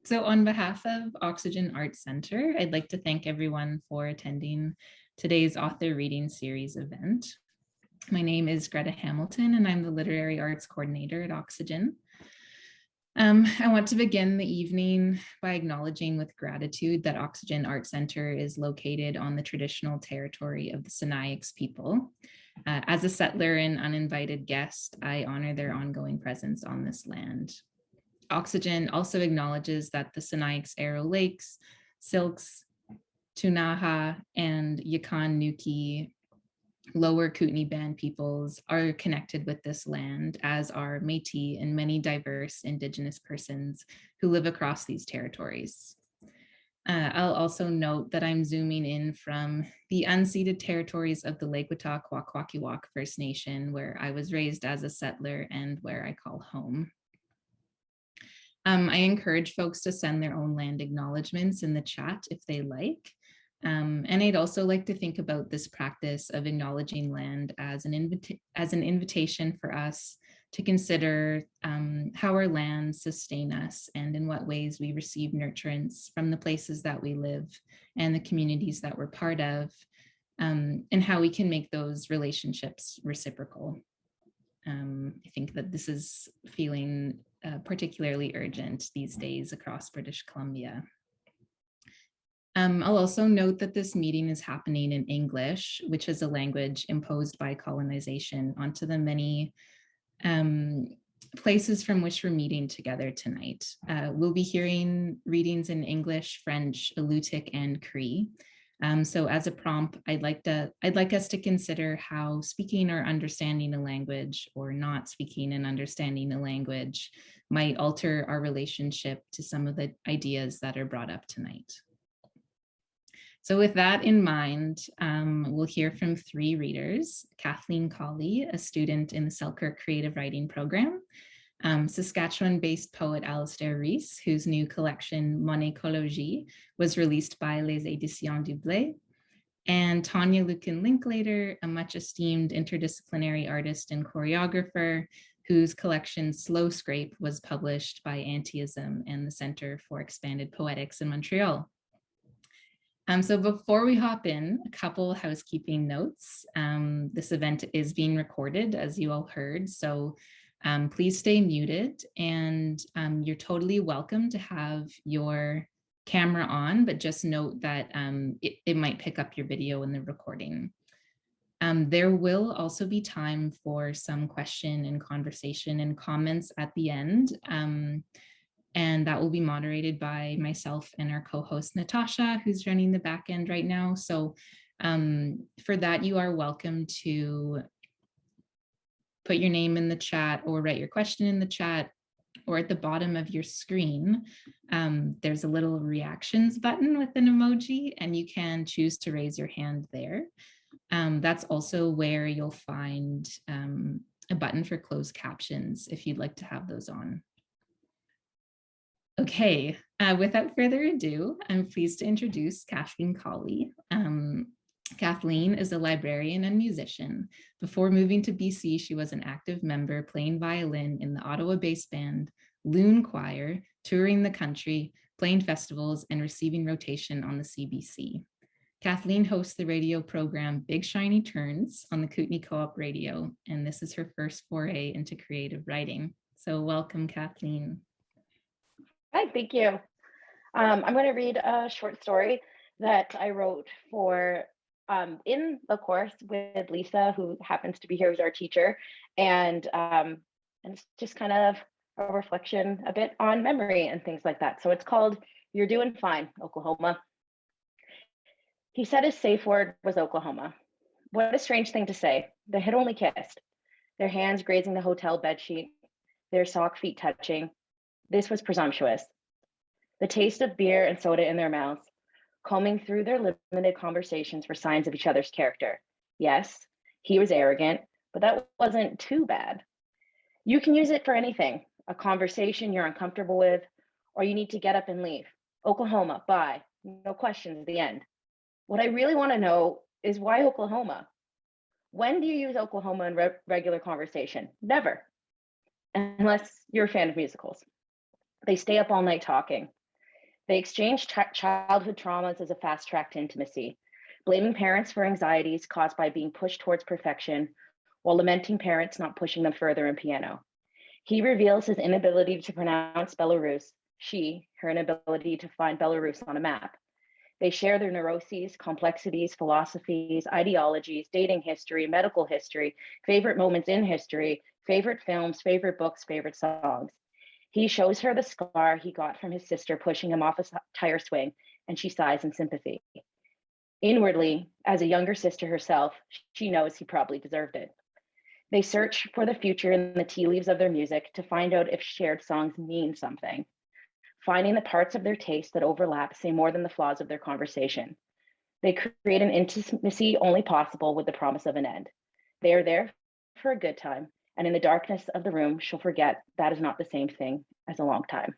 So on behalf of Oxygen Arts Center, I'd like to thank everyone for attending today's author reading series event. My name is Greta Hamilton, and I'm the Literary Arts Coordinator at Oxygen. I want to begin the evening by acknowledging with gratitude that Oxygen Arts Center is located on the traditional territory of the Sinixt people. As a settler and uninvited guest, I honor their ongoing presence on this land. Oxygen also acknowledges that the Sinixt Arrow Lakes, Silks, Tunaha, and Yukon Nuki Lower Kootenay Band peoples are connected with this land, as are Métis and many diverse Indigenous persons who live across these territories. I'll also note that I'm zooming in from the unceded territories of the Lake-Witaque-Kwakwaka'wakw First Nation, where I was raised as a settler and where I call home. I encourage folks to send their own land acknowledgements in the chat if they like. And I'd also like to think about this practice of acknowledging land as an invitation for us to consider how our lands sustain us and in what ways we receive nurturance from the places that we live and the communities that we're part of, and how we can make those relationships reciprocal. I think that this is feeling particularly urgent these days across British Columbia. I'll also note that this meeting is happening in English, which is a language imposed by colonization onto the many places from which we're meeting together tonight. We'll be hearing readings in English, French, Alutiiq, and Cree. So as a prompt, I'd like us to consider how speaking or understanding a language or not speaking and understanding a language might alter our relationship to some of the ideas that are brought up tonight. So with that in mind, we'll hear from three readers: Kathleen Cauley, a student in the Selkirk Creative Writing Program, Saskatchewan-based poet Alasdair Rees, whose new collection, Mon Écologie, was released by Les Éditions du Blé, and Tanya Lukin Linklater, a much esteemed interdisciplinary artist and choreographer, whose collection Slow Scrape was published by Antiism and the Center for Expanded Poetics in Montreal. So before we hop in, a couple housekeeping notes. This event is being recorded, as you all heard, so please stay muted, and you're totally welcome to have your camera on, but just note that it might pick up your video in the recording. There will also be time for some question and conversation and comments at the end. And that will be moderated by myself and our co-host Natasha, who's running the back end right now. So for that, you are welcome to put your name in the chat or write your question in the chat, or at the bottom of your screen, there's a little reactions button with an emoji, and you can choose to raise your hand there. That's also where you'll find a button for closed captions if you'd like to have those on. Okay, without further ado, I'm pleased to introduce Kathleen Cauley. Kathleen is a librarian and musician. Before moving to BC, she was an active member playing violin in the Ottawa bass band, Loon Choir, touring the country, playing festivals, and receiving rotation on the CBC. Kathleen hosts the radio program Big Shiny Turns on the Kootenay Co-op Radio, and this is her first foray into creative writing. So welcome, Kathleen. Hi, thank you. I'm going to read a short story that I wrote for in the course with Lisa, who happens to be here as our teacher, and it's just kind of a reflection a bit on memory and things like that. So it's called You're Doing Fine, Oklahoma. He said his safe word was Oklahoma. What a strange thing to say. They had only kissed, their hands grazing the hotel bedsheet, their sock feet touching. This was presumptuous. The taste of beer and soda in their mouths, combing through their limited conversations for signs of each other's character. Yes, he was arrogant, but that wasn't too bad. You can use it for anything, a conversation you're uncomfortable with, or you need to get up and leave. Oklahoma, bye. No questions at the end. What I really want to know is why Oklahoma? When do you use Oklahoma in regular conversation? Never, unless you're a fan of musicals. They stay up all night talking. They exchange childhood traumas as a fast track to intimacy, blaming parents for anxieties caused by being pushed towards perfection, while lamenting parents not pushing them further in piano. He reveals his inability to pronounce Belarus, she, her inability to find Belarus on a map. They share their neuroses, complexities, philosophies, ideologies, dating history, medical history, favorite moments in history, favorite films, favorite books, favorite songs. He shows her the scar he got from his sister pushing him off a tire swing, and she sighs in sympathy. Inwardly, as a younger sister herself, she knows he probably deserved it. They search for the future in the tea leaves of their music to find out if shared songs mean something. Finding the parts of their taste that overlap say more than the flaws of their conversation. They create an intimacy only possible with the promise of an end. They are there for a good time, and in the darkness of the room, she'll forget that is not the same thing as a long time.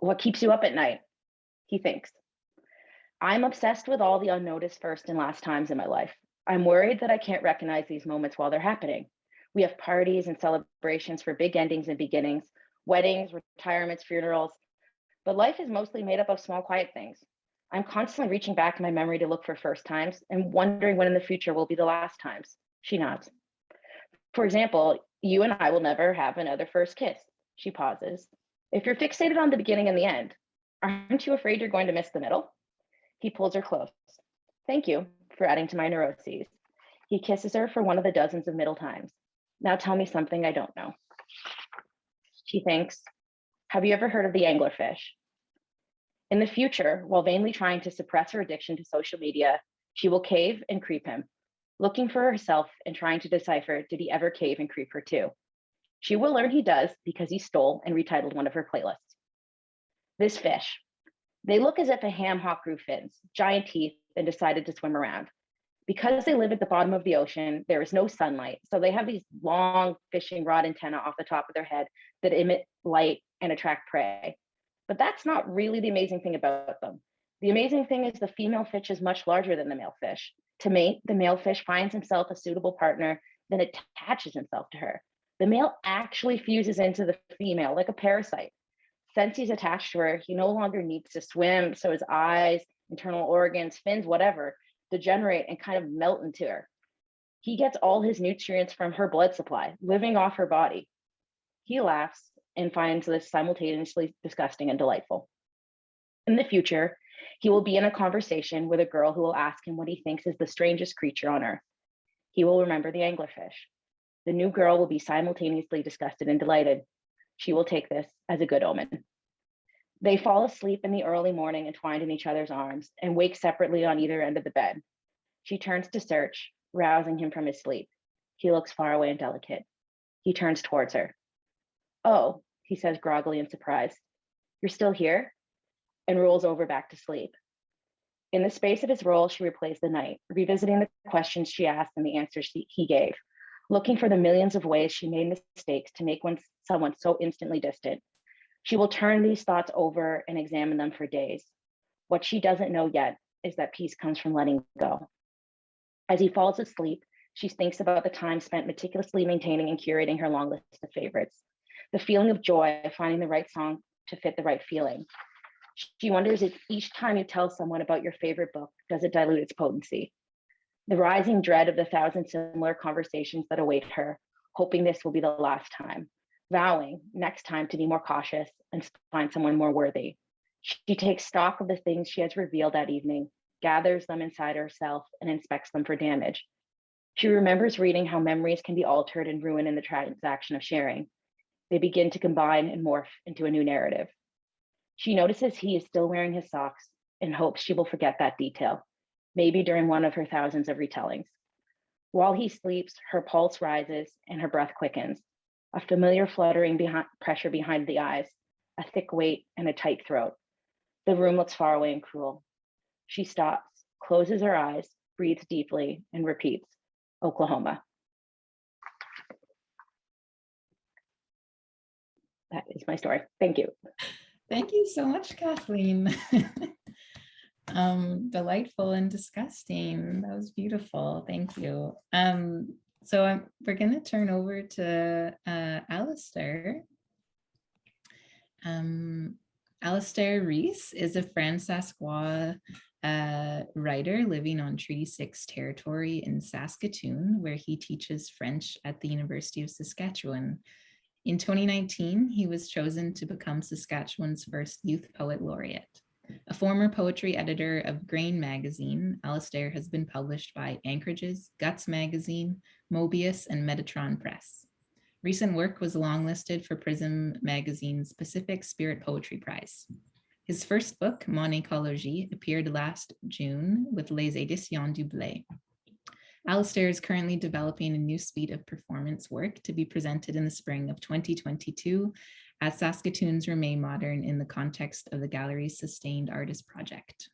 What keeps you up at night? He thinks. I'm obsessed with all the unnoticed first and last times in my life. I'm worried that I can't recognize these moments while they're happening. We have parties and celebrations for big endings and beginnings, weddings, retirements, funerals, but life is mostly made up of small, quiet things. I'm constantly reaching back in my memory to look for first times and wondering when in the future will be the last times. She nods. For example, you and I will never have another first kiss. She pauses. If you're fixated on the beginning and the end, aren't you afraid you're going to miss the middle? He pulls her close. Thank you for adding to my neuroses. He kisses her for one of the dozens of middle times. Now tell me something I don't know. She thinks, have you ever heard of the anglerfish? In the future, while vainly trying to suppress her addiction to social media, she will cave and creep him, looking for herself and trying to decipher, did he ever cave and creep her too? She will learn he does because he stole and retitled one of her playlists. This fish. They look as if a ham hock grew fins, giant teeth, and decided to swim around. Because they live at the bottom of the ocean, there is no sunlight, so they have these long fishing rod antennae off the top of their head that emit light and attract prey. But that's not really the amazing thing about them. The amazing thing is the female fish is much larger than the male fish. To mate, the male fish finds himself a suitable partner, then attaches himself to her. The male actually fuses into the female like a parasite. Since he's attached to her, he no longer needs to swim, so his eyes, internal organs, fins, whatever, degenerate and kind of melt into her. He gets all his nutrients from her blood supply, living off her body. He laughs and finds this simultaneously disgusting and delightful. In the future, he will be in a conversation with a girl who will ask him what he thinks is the strangest creature on earth. He will remember the anglerfish. The new girl will be simultaneously disgusted and delighted. She will take this as a good omen. They fall asleep in the early morning entwined in each other's arms and wake separately on either end of the bed. She turns to search, rousing him from his sleep. He looks far away and delicate. He turns towards her. Oh, he says groggily in surprise. You're still here? And rolls over back to sleep. In the space of his roll, she replays the night, revisiting the questions she asked and the answers he gave, looking for the millions of ways she made mistakes to make someone so instantly distant. She will turn these thoughts over and examine them for days. What she doesn't know yet is that peace comes from letting go. As he falls asleep, she thinks about the time spent meticulously maintaining and curating her long list of favorites, the feeling of joy of finding the right song to fit the right feeling. She wonders if each time you tell someone about your favorite book, does it dilute its potency? The rising dread of the thousand similar conversations that await her, hoping this will be the last time, vowing next time to be more cautious and find someone more worthy. She takes stock of the things she has revealed that evening, gathers them inside herself, and inspects them for damage. She remembers reading how memories can be altered and ruined in the transaction of sharing. They begin to combine and morph into a new narrative. She notices he is still wearing his socks and hopes she will forget that detail, maybe during one of her thousands of retellings. While he sleeps, her pulse rises and her breath quickens, a familiar fluttering pressure behind the eyes, a thick weight and a tight throat. The room looks far away and cruel. She stops, closes her eyes, breathes deeply, and repeats, Oklahoma. That is my story. Thank you. Thank you so much, Kathleen. Delightful and disgusting. That was beautiful. Thank you. So we're going to turn over to Alasdair. Alasdair Rees is a Fran-Saskwa writer living on Treaty 6 territory in Saskatoon, where he teaches French at the University of Saskatchewan. In 2019, he was chosen to become Saskatchewan's first Youth Poet Laureate. A former poetry editor of Grain magazine, Alasdair has been published by Anchorage's, Guts magazine, Mobius, and Metatron Press. Recent work was longlisted for Prism magazine's Pacific Spirit Poetry Prize. His first book, Mon Écologie, appeared last June with Les Éditions du Blé. Alasdair is currently developing a new suite of performance work to be presented in the spring of 2022 at Saskatoon's Remain Modern in the context of the gallery's Sustained Artist Project.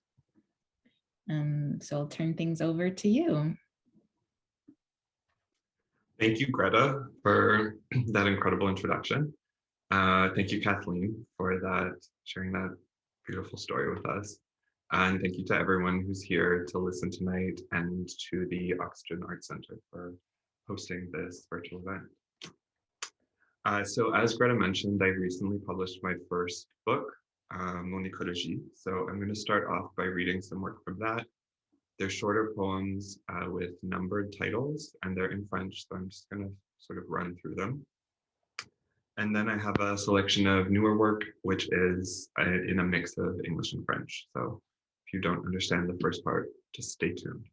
So I'll turn things over to you. Thank you, Greta, for that incredible introduction. Thank you, Kathleen, for sharing that beautiful story with us. And thank you to everyone who's here to listen tonight and to the Oxygen Arts Center for hosting this virtual event. So as Greta mentioned, I recently published my first book, Mon Écologie. So I'm going to start off by reading some work from that. They're shorter poems with numbered titles, and they're in French, so I'm just going to sort of run through them. And then I have a selection of newer work, which is in a mix of English and French. So if you don't understand the first part, just stay tuned.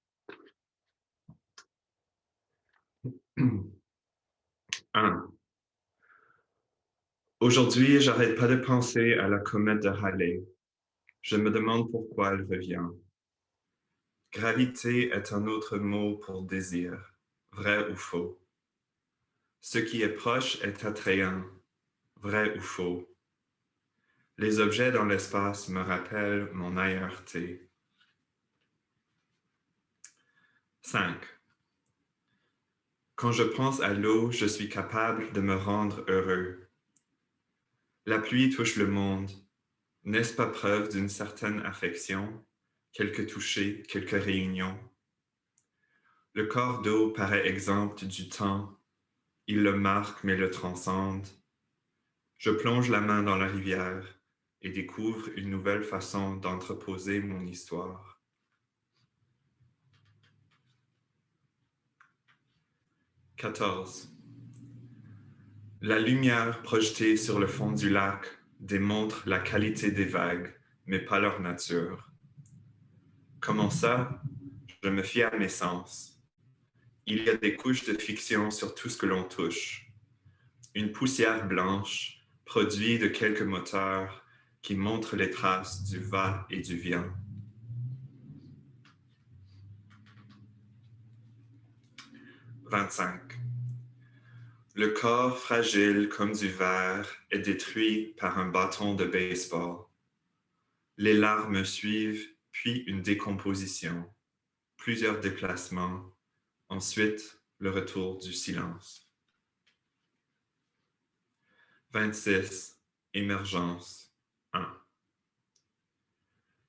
Aujourd'hui, j'arrête pas de penser à la comète de Halley. Je me demande pourquoi elle revient. Gravité est un autre mot pour désir, vrai ou faux. Ce qui est proche est attrayant, vrai ou faux. Les objets dans l'espace me rappellent mon aïeureté. 5. Quand je pense à l'eau, je suis capable de me rendre heureux. La pluie touche le monde. N'est-ce pas preuve d'une certaine affection, quelques touchés, quelques réunions? Le corps d'eau paraît exempt du temps. Il le marque mais le transcende. Je plonge la main dans la rivière et découvre une nouvelle façon d'entreposer mon histoire. 14. La lumière projetée sur le fond du lac démontre la qualité des vagues, mais pas leur nature. Comment ça? Je me fie à mes sens. Il y a des couches de fiction sur tout ce que l'on touche. Une poussière blanche, produit de quelques moteurs qui montrent les traces du va et du vient. 25. Le corps fragile comme du verre est détruit par un bâton de baseball. Les larmes suivent, puis une décomposition, plusieurs déplacements, ensuite le retour du silence. 26. Émergence 1.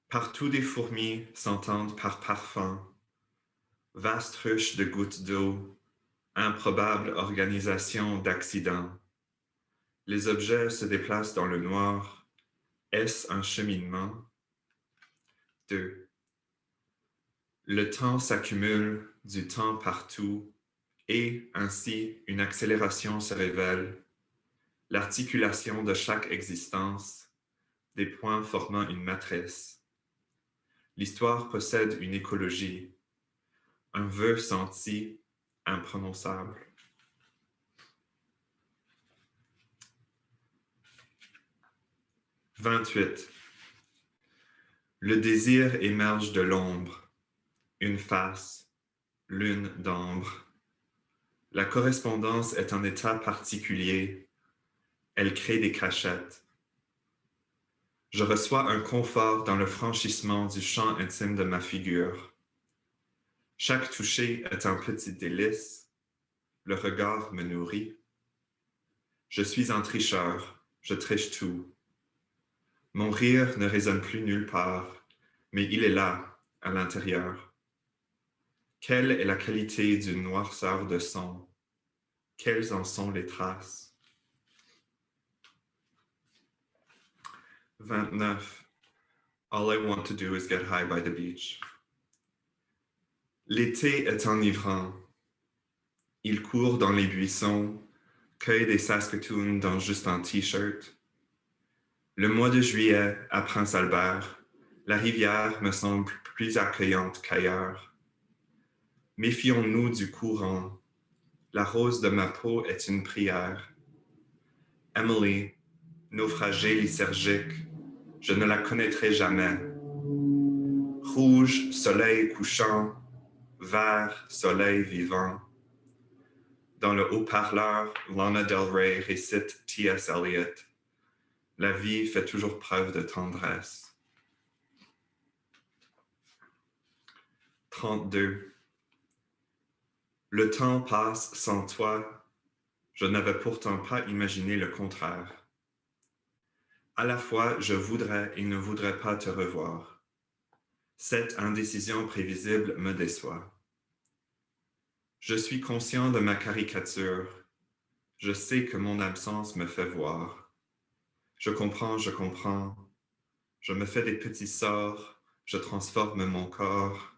Partout des fourmis s'entendent par parfum, vaste ruche de gouttes d'eau, improbable organisation d'accidents. Les objets se déplacent dans le noir. Est-ce un cheminement? 2. Le temps s'accumule, du temps partout, et ainsi une accélération se révèle. L'articulation de chaque existence, des points formant une matrice. L'histoire possède une écologie, un vœu senti, imprononçable. 28. Le désir émerge de l'ombre, une face, lune d'ambre. La correspondance est un état particulier. Elle crée des cachettes. Je reçois un confort dans le franchissement du champ intime de ma figure. Chaque toucher est un petit délice. Le regard me nourrit. Je suis un tricheur, je triche tout. Mon rire ne résonne plus nulle part, mais il est là, à l'intérieur. Quelle est la qualité d'une noirceur de son? Quelles en sont les traces? 29. All I want to do is get high by the beach. L'été est enivrant. Il court dans les buissons, cueille des Saskatoon dans juste un t-shirt. Le mois de juillet, à Prince-Albert, la rivière me semble plus accueillante qu'ailleurs. Méfions-nous du courant. La rose de ma peau est une prière. Emily, naufragée lysergique, je ne la connaîtrai jamais. Rouge, soleil couchant, vert, soleil vivant. Dans le haut-parleur, Lana Del Rey récite T.S. Eliot. La vie fait toujours preuve de tendresse. 32. Le temps passe sans toi. Je n'avais pourtant pas imaginé le contraire. À la fois, je voudrais et ne voudrais pas te revoir. Cette indécision prévisible me déçoit. Je suis conscient de ma caricature. Je sais que mon absence me fait voir. Je comprends, je comprends. Je me fais des petits sorts, je transforme mon corps.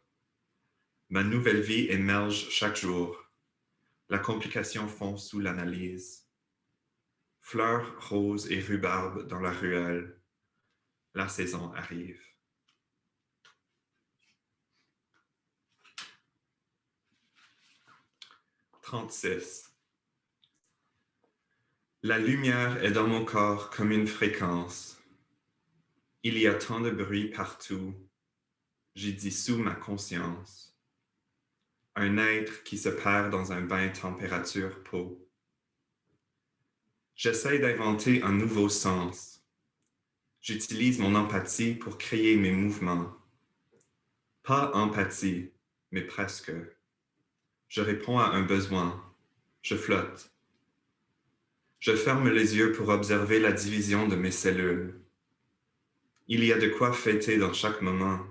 Ma nouvelle vie émerge chaque jour. La complication fond sous l'analyse. Fleurs, roses et rhubarbe dans la ruelle. La saison arrive. « 36. La lumière est dans mon corps comme une fréquence. Il y a tant de bruit partout. J'y dissous ma conscience. Un être qui se perd dans un bain température peau. J'essaie d'inventer un nouveau sens. J'utilise mon empathie pour créer mes mouvements. Pas empathie, mais presque. Je réponds à un besoin. Je flotte. Je ferme les yeux pour observer la division de mes cellules. Il y a de quoi fêter dans chaque moment.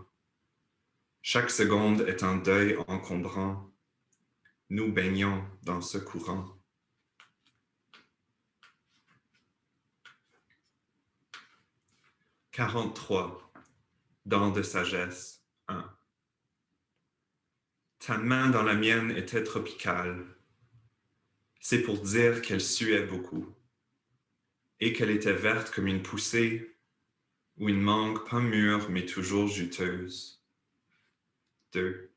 Chaque seconde est un deuil encombrant. Nous baignons dans ce courant. « 43. Dents de sagesse 1. Ta main dans la mienne était tropicale. C'est pour dire qu'elle suait beaucoup et qu'elle était verte comme une poussée ou une mangue pas mûre mais toujours juteuse. 2.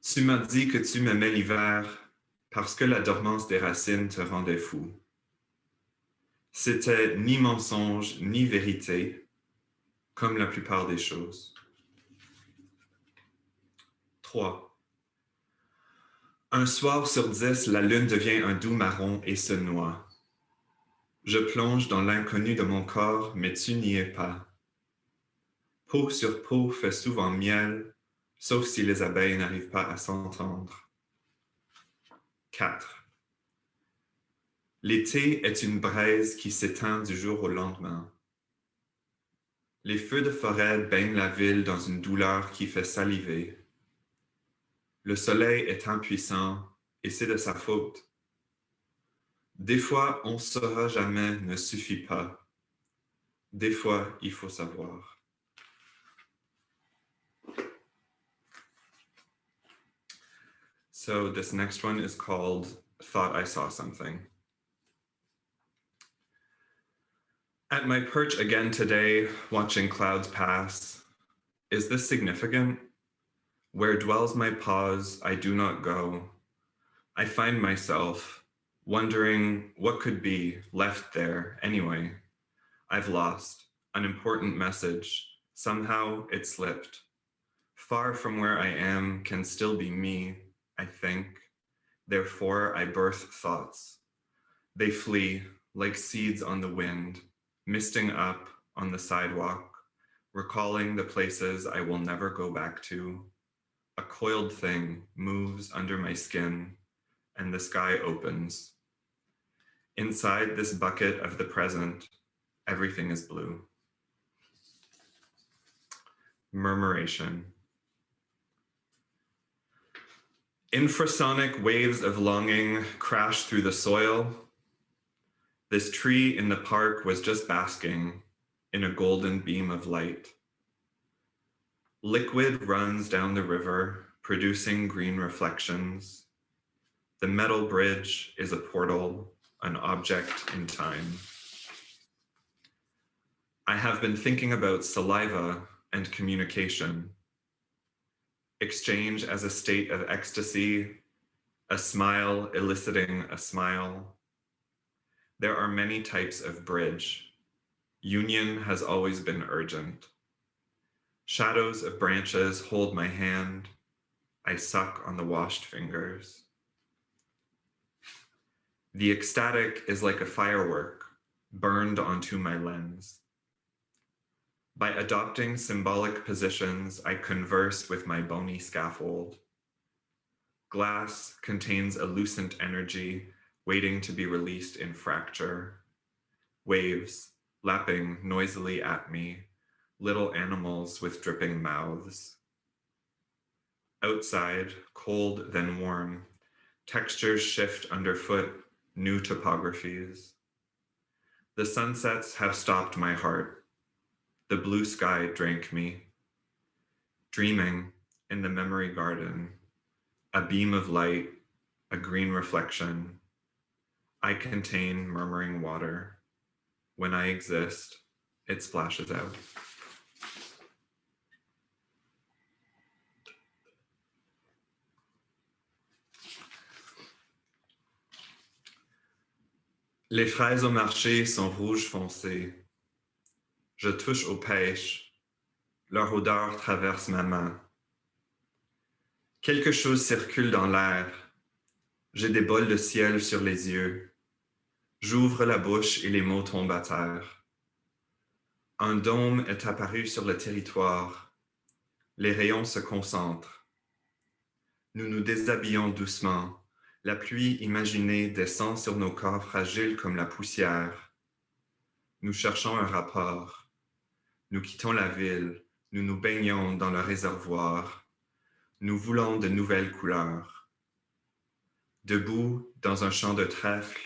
Tu m'as dit que tu m'aimais l'hiver parce que la dormance des racines te rendait fou. C'était ni mensonge ni vérité, comme la plupart des choses. 3. Un soir sur 10, la lune devient un doux marron et se noie. Je plonge dans l'inconnu de mon corps, mais tu n'y es pas. Peau sur peau fait souvent miel, sauf si les abeilles n'arrivent pas à s'entendre. 4. L'été est une braise qui s'éteint du jour au lendemain. Les feux de forêt baignent la ville dans une douleur qui fait saliver. Le soleil est impuissant et c'est de sa faute. Des fois, on ne saura jamais ne suffit pas. Des fois, il faut savoir. So this next one is called Thought I Saw Something. At my perch again today, watching clouds pass. Is this significant? Where dwells my pause, I do not go. I find myself wondering what could be left there anyway. I've lost an important message. Somehow it slipped. Far from where I am can still be me, I think. Therefore I birth thoughts. They flee like seeds on the wind, misting up on the sidewalk, recalling the places I will never go back to. A coiled thing moves under my skin, and the sky opens. Inside this bucket of the present, everything is blue. Murmuration. Infrasonic waves of longing crash through the soil. This tree in the park was just basking in a golden beam of light. Liquid runs down the river, producing green reflections. The metal bridge is a portal, an object in time. I have been thinking about saliva and communication. Exchange as a state of ecstasy, a smile eliciting a smile. There are many types of bridge. Union has always been urgent. Shadows of branches hold my hand. I suck on the washed fingers. The ecstatic is like a firework burned onto my lens. By adopting symbolic positions, I converse with my bony scaffold. Glass contains a lucent energy waiting to be released in fracture. Waves lapping noisily at me, little animals with dripping mouths. Outside, cold then warm, textures shift underfoot, new topographies. The sunsets have stopped my heart. The blue sky drank me. Dreaming in the memory garden, a beam of light, a green reflection. I contain murmuring water. When I exist, it splashes out. Les fraises au marché sont rouges foncées. Je touche aux pêches. Leur odeur traverse ma main. Quelque chose circule dans l'air. J'ai des bols de ciel sur les yeux. J'ouvre la bouche et les mots tombent à terre. Un dôme est apparu sur le territoire. Les rayons se concentrent. Nous nous déshabillons doucement. La pluie imaginée descend sur nos corps fragiles comme la poussière. Nous cherchons un rapport. Nous quittons la ville. Nous nous baignons dans le réservoir. Nous voulons de nouvelles couleurs. Debout dans un champ de trèfle,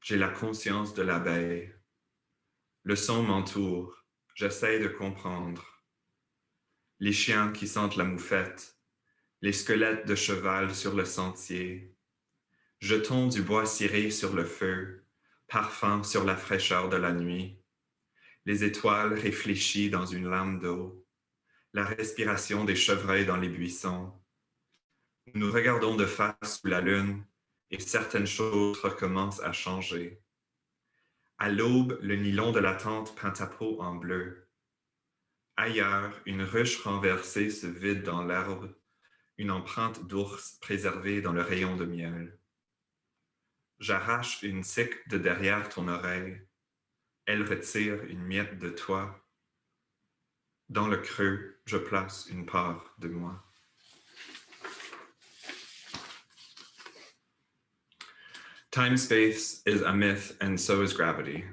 j'ai la conscience de l'abeille. Le son m'entoure. J'essaie de comprendre. Les chiens qui sentent la moufette. Les squelettes de cheval sur le sentier. Jetons du bois ciré sur le feu, parfum sur la fraîcheur de la nuit. Les étoiles réfléchies dans une lame d'eau, la respiration des chevreuils dans les buissons. Nous regardons de face sous la lune et certaines choses recommencent à changer. À l'aube, le nylon de la tente peint ta peau en bleu. Ailleurs, une ruche renversée se vide dans l'herbe, une empreinte d'ours préservée dans le rayon de miel. J'arrache une tique de derrière ton oreille. Elle retire une miette de toi. Dans le creux, je place une part de moi. Time-space is a myth, and so is gravity.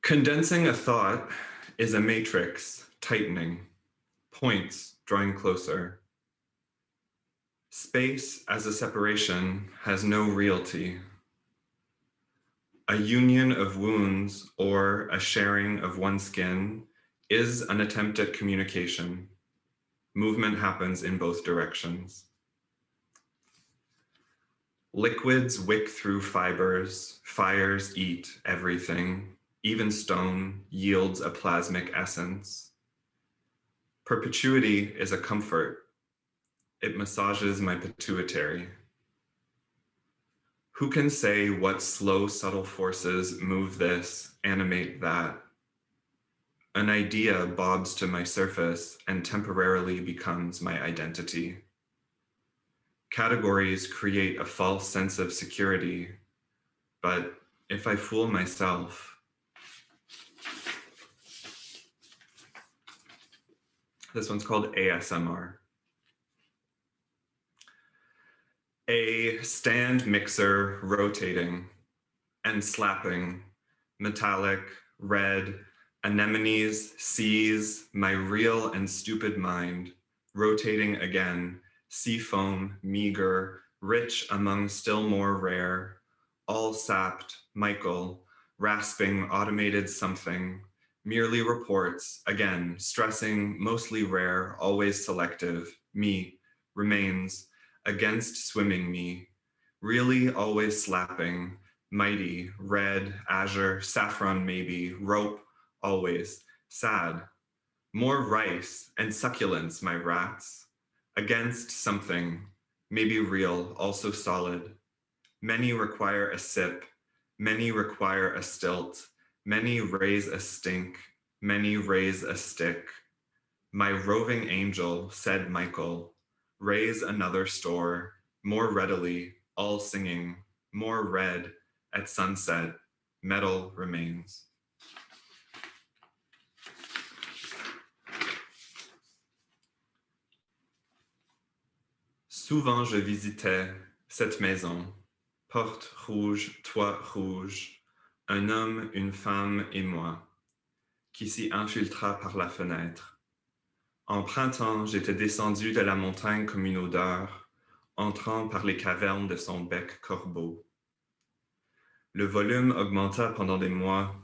Condensing a thought is a matrix tightening, points drawing closer. Space as a separation has no realty. A union of wounds or a sharing of one skin is an attempt at communication. Movement happens in both directions. Liquids wick through fibers, fires eat everything, even stone yields a plasmic essence. Perpetuity is a comfort. It massages my pituitary. Who can say what slow, subtle forces move this, animate that? An idea bobs to my surface and temporarily becomes my identity. Categories create a false sense of security, but if I fool myself, this one's called ASMR. A stand mixer rotating and slapping, metallic, red, anemones seize my real and stupid mind, rotating again, sea foam, meager, rich among still more rare, all sapped, Michael, rasping automated something, merely reports, again, stressing, mostly rare, always selective, me, remains, against swimming me, really always slapping, mighty, red, azure, saffron maybe, rope, always, sad, more rice and succulents, my rats, against something, maybe real, also solid. Many require a sip, many require a stilt, many raise a stink, many raise a stick. My roving angel, said Michael, raise another store, more readily, all singing, more red, at sunset, metal remains. Souvent je visitais cette maison, porte rouge, toit rouge, un homme, une femme et moi, qui s'y infiltra par la fenêtre. En printemps, j'étais descendu de la montagne comme une odeur, entrant par les cavernes de son bec corbeau. Le volume augmenta pendant des mois.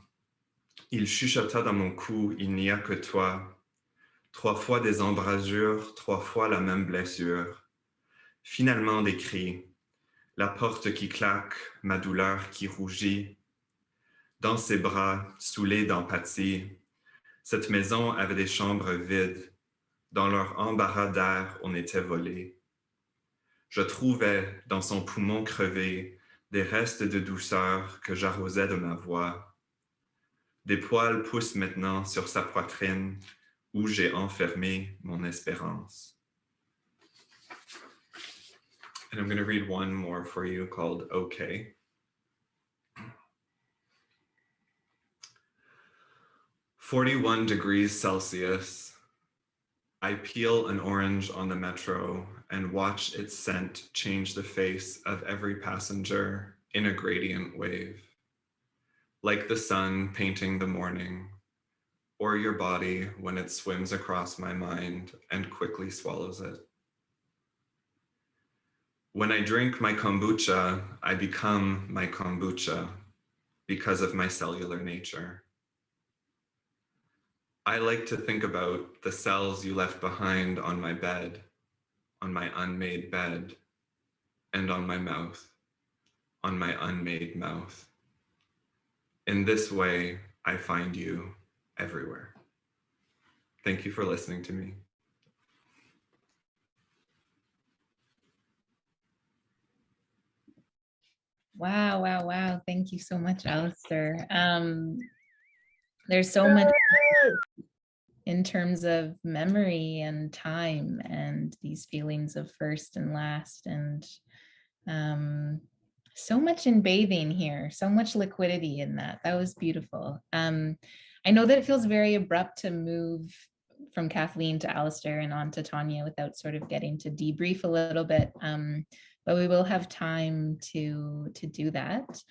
Il chuchota dans mon cou, il n'y a que toi. 3 fois des embrasures, 3 fois la même blessure. Finalement des cris, la porte qui claque, ma douleur qui rougit. Dans ses bras, saoulés d'empathie, cette maison avait des chambres vides. Dans leur embarras d'air, on était volés. Je trouvais, dans son poumon crevé, des restes de douceur que j'arrosais de ma voix. Des poils poussent maintenant sur sa poitrine, où j'ai enfermé mon espérance. And I'm going to read one more for you called Okay. 41 degrees Celsius. I peel an orange on the metro and watch its scent change the face of every passenger in a gradient wave. Like the sun painting the morning, or your body when it swims across my mind and quickly swallows it. When I drink my kombucha, I become my kombucha because of my cellular nature. I like to think about the cells you left behind on my bed, on my unmade bed, and on my mouth, on my unmade mouth. In this way, I find you everywhere. Thank you for listening to me. Wow, wow, wow. Thank you so much, Alasdair. There's so much in terms of memory and time and these feelings of first and last, and so much in bathing here, so much liquidity in that. That was beautiful. I know that it feels very abrupt to move from Kathleen to Alasdair and on to Tanya without sort of getting to debrief a little bit, but we will have time to do that.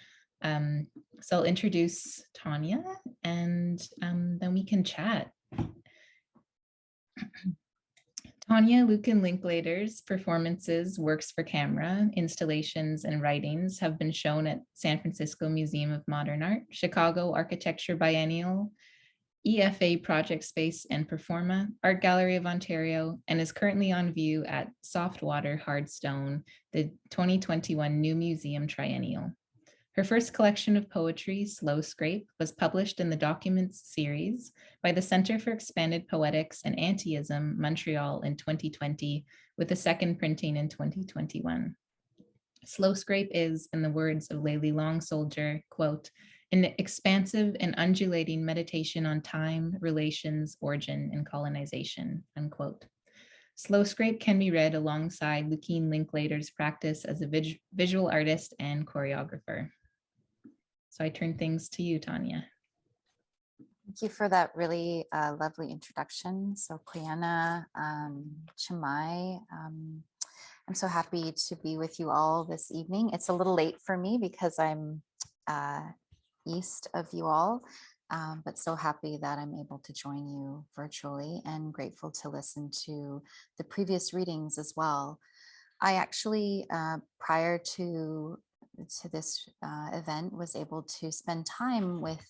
So I'll introduce Tanya, and then we can chat. Tanya Lukin Linklater's performances, works for camera, installations, and writings have been shown at San Francisco Museum of Modern Art, Chicago Architecture Biennial, EFA Project Space and Performa, Art Gallery of Ontario, and is currently on view at Softwater Hardstone, the 2021 New Museum Triennial. Her first collection of poetry, Slow Scrape, was published in the Documents series by the Center for Expanded Poetics and Antiism, Montreal in 2020, with a second printing in 2021. Slow Scrape is, in the words of Layli Long Soldier, quote, an expansive and undulating meditation on time, relations, origin, and colonization, unquote. Slow Scrape can be read alongside Lukin Linklater's practice as a visual artist and choreographer. So I turn things to you, Tanya. Thank you for that really lovely introduction. So Quiana, Chimay, I'm so happy to be with you all this evening. It's a little late for me because I'm east of you all, but so happy that I'm able to join you virtually and grateful to listen to the previous readings as well. I actually, prior to this event, was able to spend time with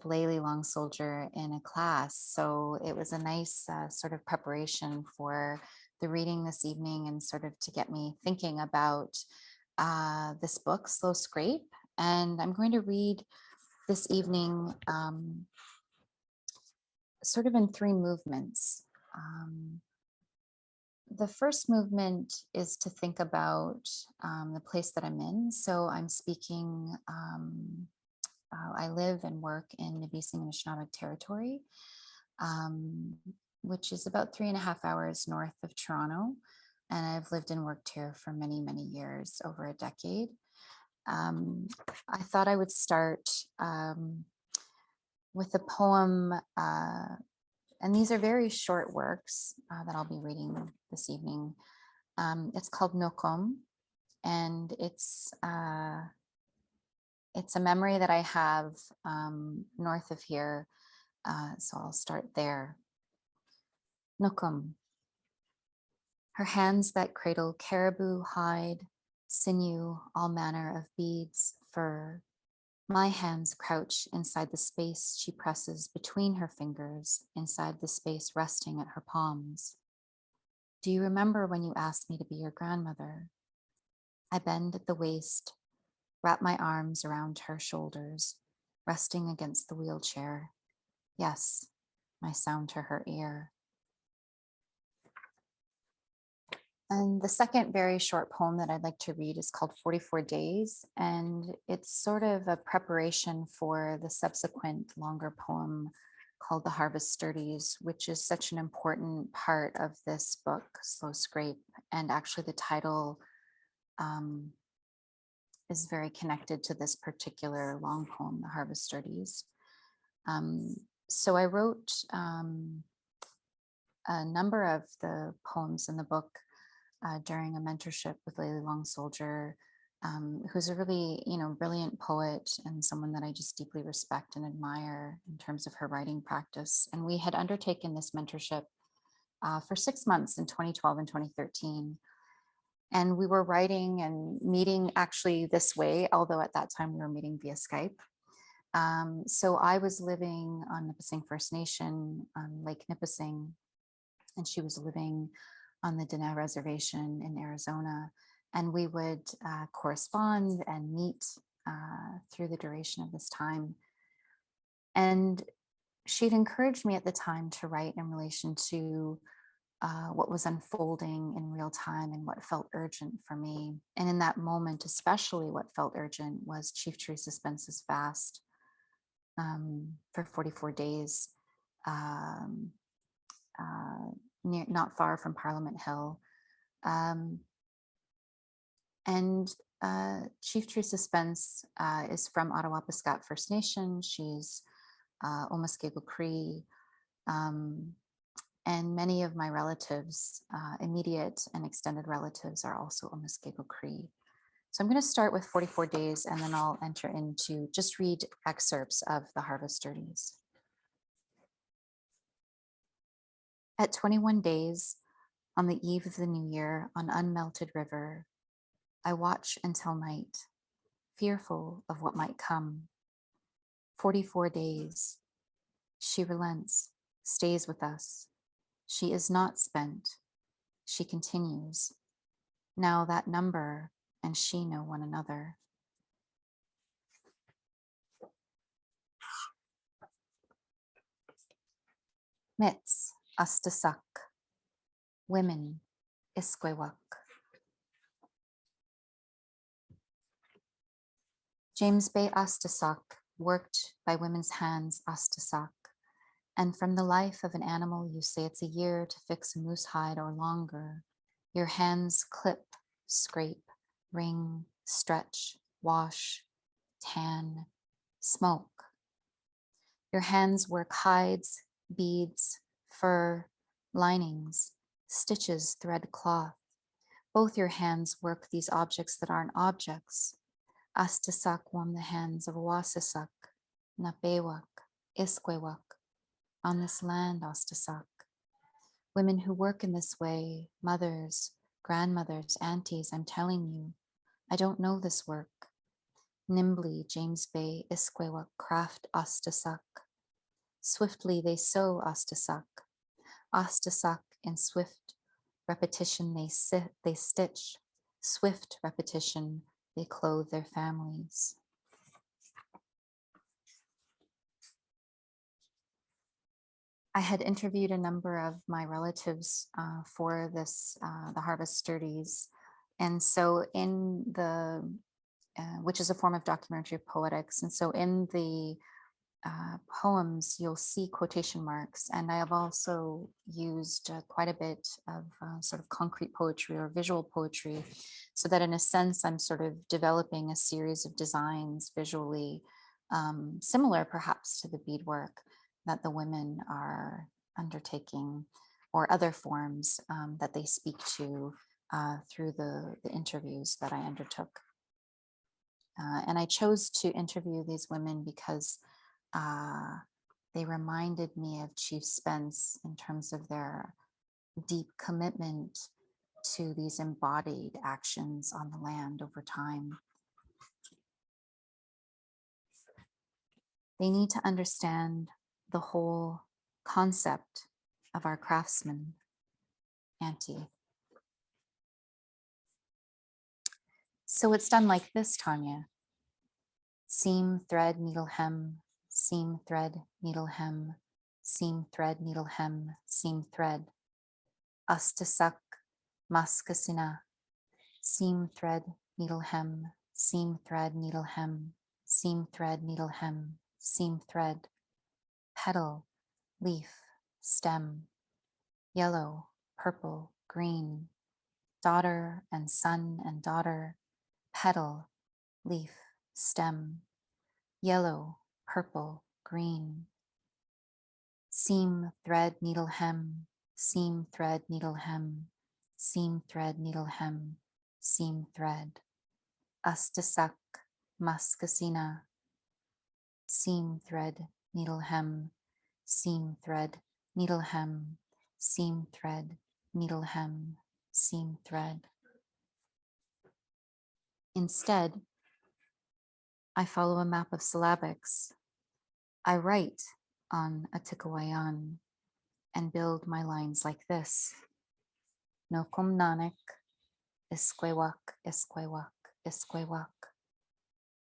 Layli Long Soldier in a class. So it was a nice sort of preparation for the reading this evening, and sort of to get me thinking about this book, Slow Scrape. And I'm going to read this evening sort of in 3 movements. The first movement is to think about the place that I'm in. So I'm speaking, I live and work in Nipissing Anishinaabe territory, which is about 3.5 hours north of Toronto. And I've lived and worked here for many, many years, over a decade. I thought I would start with a poem, and these are very short works that I'll be reading this evening. It's called Nokom, and it's a memory that I have north of here, so I'll start there. Nokom. Her hands that cradle caribou hide, sinew, all manner of beads, fur. My hands crouch inside the space she presses between her fingers, inside the space resting at her palms. Do you remember when you asked me to be your grandmother? I bend at the waist, wrap my arms around her shoulders, resting against the wheelchair. Yes, my sound to her ear. And the second very short poem that I'd like to read is called 44 Days, and it's sort of a preparation for the subsequent longer poem called The Harvest Sturdies, which is such an important part of this book, Slow Scrape. And actually the title is very connected to this particular long poem, The Harvest Sturdies. So I wrote a number of the poems in the book during a mentorship with Layli Long Soldier, who's a really, brilliant poet and someone that I just deeply respect and admire in terms of her writing practice. And we had undertaken this mentorship for 6 months in 2012 and 2013. And we were writing and meeting actually this way, although at that time we were meeting via Skype. So I was living on Nipissing First Nation on Lake Nipissing, and she was living on the Dene Reservation in Arizona, and we would correspond and meet through the duration of this time. And she'd encouraged me at the time to write in relation to what was unfolding in real time and what felt urgent for me. And in that moment, especially what felt urgent was Chief Teresa Spence's fast for 44 days. Not far from Parliament Hill. Chief Teresa Spence is from Ottawa-Piskat First Nation. She's Omuskego Cree. And many of my relatives, immediate and extended relatives, are also Omuskego Cree. So I'm going to start with 44 days, and then I'll enter into just read excerpts of The Harvest Sturdies. At 21 days, on the eve of the new year, on unmelted river, I watch until night, fearful of what might come. 44 days. She relents, stays with us. She is not spent. She continues. Now that number and she know one another. Mitz, Astasak. Women, Iskwewak. James Bay Astasak, worked by women's hands, Astasak. And from the life of an animal, you say it's a year to fix a moose hide or longer. Your hands clip, scrape, wring, stretch, wash, tan, smoke. Your hands work hides, beads, fur, linings, stitches, thread cloth. Both your hands work these objects that aren't objects. Astasak warm the hands of Wasasak, Napewak, Iskwewak. On this land, Astasak. Women who work in this way, mothers, grandmothers, aunties, I'm telling you, I don't know this work. Nimbly, James Bay, Isquewak, craft Ostasak. Swiftly they sew Ostasak. Ostasak in swift repetition they stitch. Swift repetition they clothe their families. I had interviewed a number of my relatives for this, the Harvest Sturdies. And so in the, which is a form of documentary poetics. And so in the poems, you'll see quotation marks. And I have also used quite a bit of sort of concrete poetry or visual poetry, so that in a sense, I'm sort of developing a series of designs visually, similar perhaps to the beadwork that the women are undertaking, or other forms that they speak to through the interviews that I undertook. And I chose to interview these women because they reminded me of Chief Spence in terms of their deep commitment to these embodied actions on the land over time. They need to understand the whole concept of our craftsman, Auntie. So it's done like this, Tanya. Seam, thread, needle, hem, seam, thread, needle, hem, seam, thread, needle, hem, seam, thread. Astasak, maskasina, seam, thread, needle, hem, seam, thread, needle, hem, seam, thread, needle, hem, seam, thread. Petal, leaf, stem, yellow, purple, green, daughter and son and daughter, petal, leaf, stem, yellow, purple, green. Seam, thread, needle, hem, seam, thread, needle, hem, seam, thread, needle, hem, seam, thread. Astasak, maskasina, seam, thread, needle, hem, seam, thread, needle, hem, seam, thread, needle, hem, seam, thread. Instead, I follow a map of syllabics. I write on Atikawayan and build my lines like this. Nokum nanek, isquewak, isquewak, isquewak.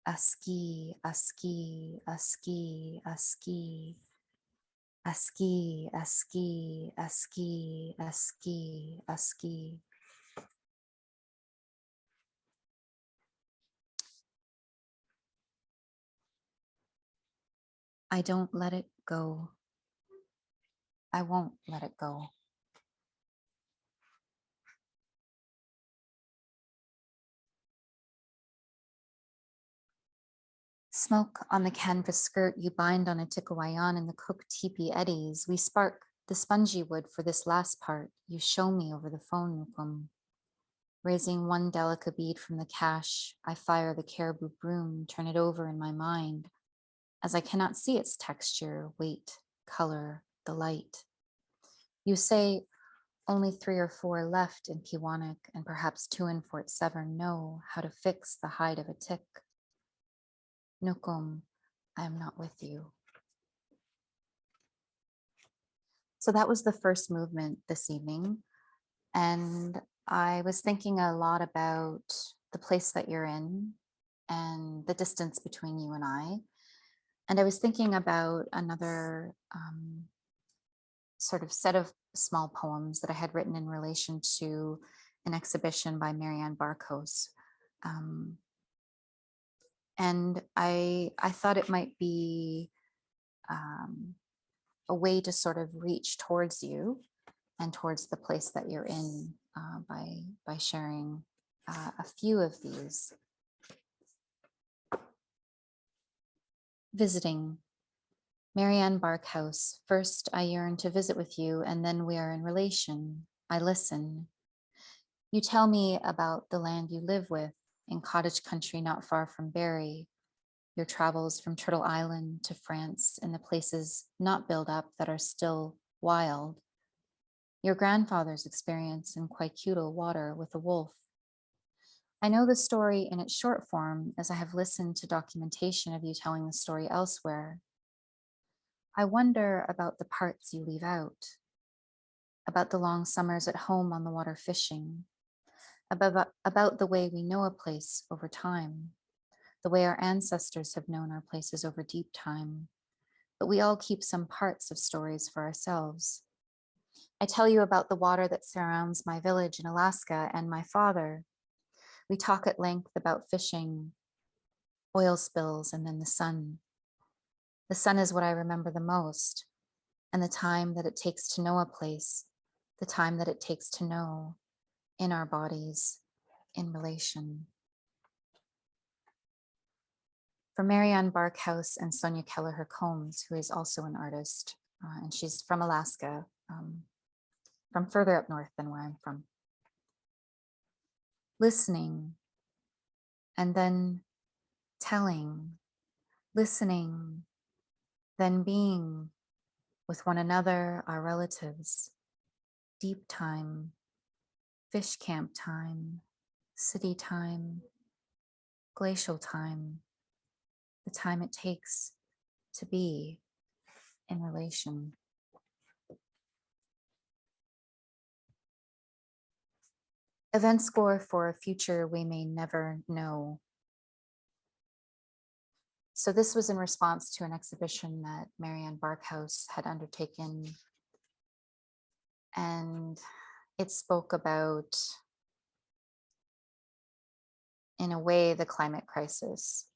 Aski, aski, aski, aski. Aski, aski, aski, aski, aski. I don't let it go. I won't let it go. Smoke on the canvas skirt you bind on a tikawayan in the cooked teepee eddies. We spark the spongy wood for this last part. You show me over the phone, Nukum. Raising one delicate bead from the cache, I fire the caribou broom, turn it over in my mind, as I cannot see its texture, weight, color, the light. You say only 3 or 4 left in Kiwanik, and perhaps 2 in Fort Severn know how to fix the hide of a tick. Nukum, I am not with you. So that was the first movement this evening. And I was thinking a lot about the place that you're in and the distance between you and I. And I was thinking about another sort of set of small poems that I had written in relation to an exhibition by Marianne Barkos. And I thought it might be a way to sort of reach towards you and towards the place that you're in by sharing a few of these. Visiting. Marianne Barkhouse, first I yearn to visit with you, and then we are in relation. I listen. You tell me about the land you live with in cottage country not far from Barrie, your travels from Turtle Island to France in the places not built up that are still wild. your grandfather's experience in Kwaikutl water with a wolf. I know the story in its short form as I have listened to documentation of you telling the story elsewhere. I wonder about the parts you leave out, about the long summers at home on the water fishing, about the way we know a place over time, the way our ancestors have known our places over deep time, but we all keep some parts of stories for ourselves. I tell you about the water that surrounds my village in Alaska and my father. We talk at length about fishing, oil spills, and then the sun. The sun is what I remember the most, and the time that it takes to know a place, the time that it takes to know in our bodies, in relation. For Marianne Barkhouse and Sonia Kelleher Combs, who is also an artist, and she's from Alaska, from further up north than where I'm from. Listening, and then telling, listening, then being with one another, our relatives, deep time, fish camp time, city time, glacial time, the time it takes to be in relation. Event score for a future we may never know. So this was in response to an exhibition that Marianne Barkhouse had undertaken, and it spoke about, in a way, the climate crisis.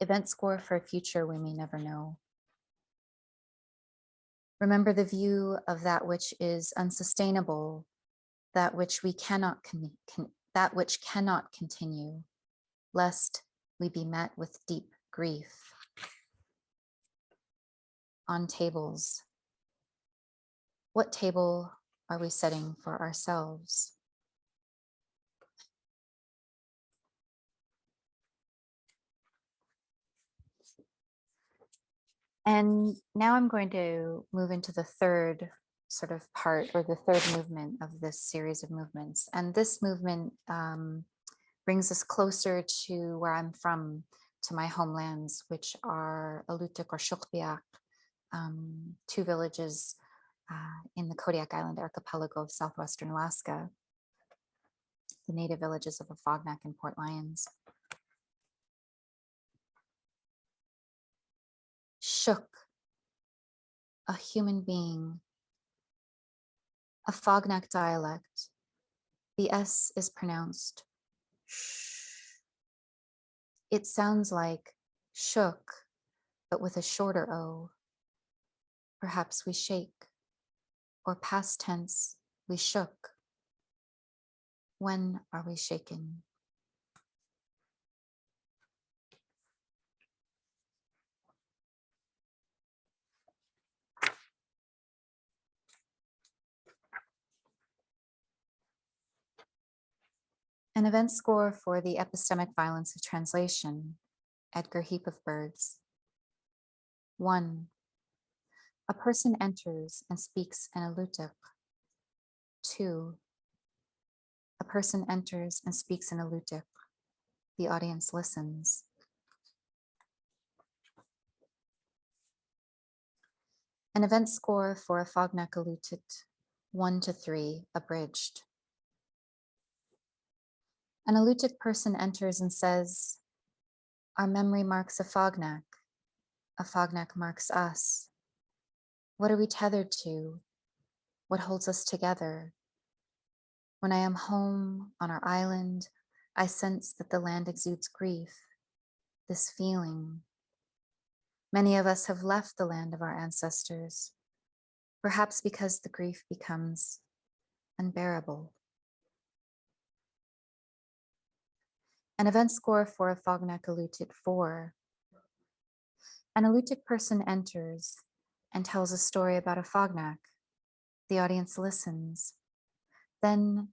Event score for a future we may never know. Remember the view of that which is unsustainable, that which we cannot that which cannot continue, lest we be met with deep grief. On tables, what table are we setting for ourselves? And now I'm going to move into the third sort of part, or the third movement of this series of movements. And this movement brings us closer to where I'm from, to my homelands, which are Alutiiq or Shukpiaq, two villages in the Kodiak Island archipelago of southwestern Alaska, the native villages of Afognak and Port Lions. Shuk, a human being, a Fognak dialect. The S is pronounced sh. It sounds like shook, but with a shorter O. Perhaps we shake, or past tense, we shook. When are we shaken? An event score for the epistemic violence of translation, Edgar Heap of Birds. 1. A person enters and speaks in Alutiiq. 2. A person enters and speaks in Alutiiq. The audience listens. An event score for Afognak Alutiiq, 1 to 3, abridged. An Alutiiq person enters and says, our memory marks Afognak marks us. What are we tethered to? What holds us together? When I am home on our island, I sense that the land exudes grief, this feeling. Many of us have left the land of our ancestors, perhaps because the grief becomes unbearable. An event score for Afognak Alutiiq 4. An Alutiiq person enters and tells a story about Afognak. The audience listens. Then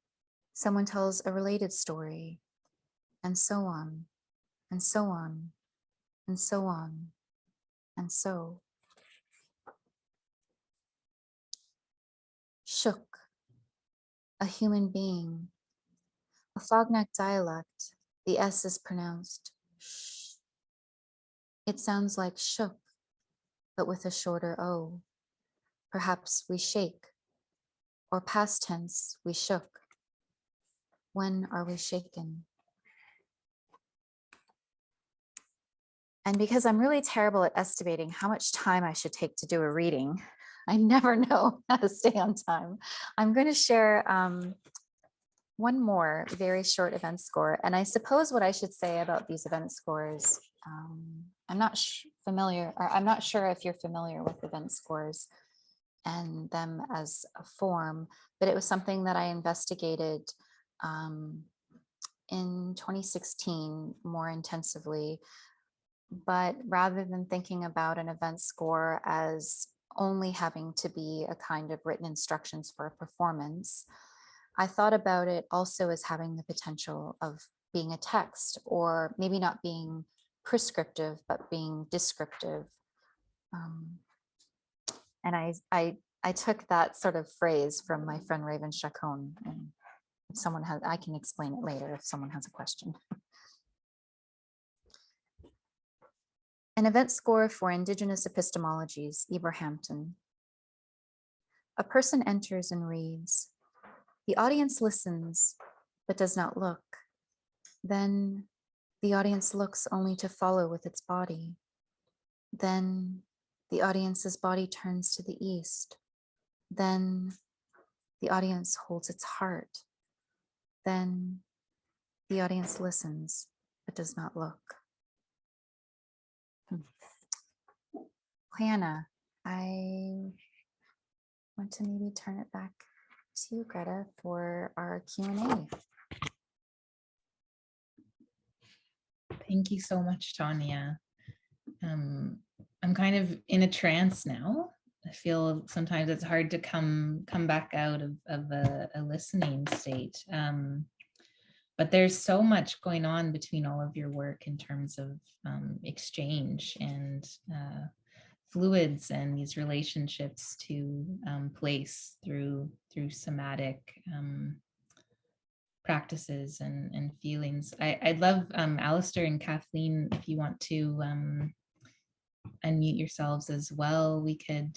someone tells a related story, and so on, and so on, and so on, and so. shook, a human being. A Fognak dialect, the S is pronounced sh. It sounds like shook, but with a shorter O. Perhaps we shake, or past tense, we shook. When are we shaken? And because I'm really terrible at estimating how much time I should take to do a reading, I never know how to stay on time. I'm going to share one more very short event score. And I suppose what I should say about these event scores, I'm not sure if you're familiar with event scores and them as a form, but it was something that I investigated in 2016 more intensively. But rather than thinking about an event score as only having to be a kind of written instructions for a performance, I thought about it also as having the potential of being a text, or maybe not being prescriptive, but being descriptive. And I took that sort of phrase from my friend Raven Chacon, and if someone has, I can explain it later if someone has a question. An event score for Indigenous Epistemologies, Eberhampton. A person enters and reads. The audience listens, but does not look. Then the audience looks only to follow with its body. Then the audience's body turns to the east. Then the audience holds its heart. Then the audience listens, but does not look. Hannah, I want to maybe turn it back to you, Greta, for our Q&A. Thank you so much, Tanya. I'm kind of in a trance now. I feel sometimes it's hard to come back out of a listening state. But there's so much going on between all of your work in terms of exchange and fluids and these relationships to place through somatic practices and feelings. I'd love Alasdair and Kathleen, if you want to unmute yourselves as well. We could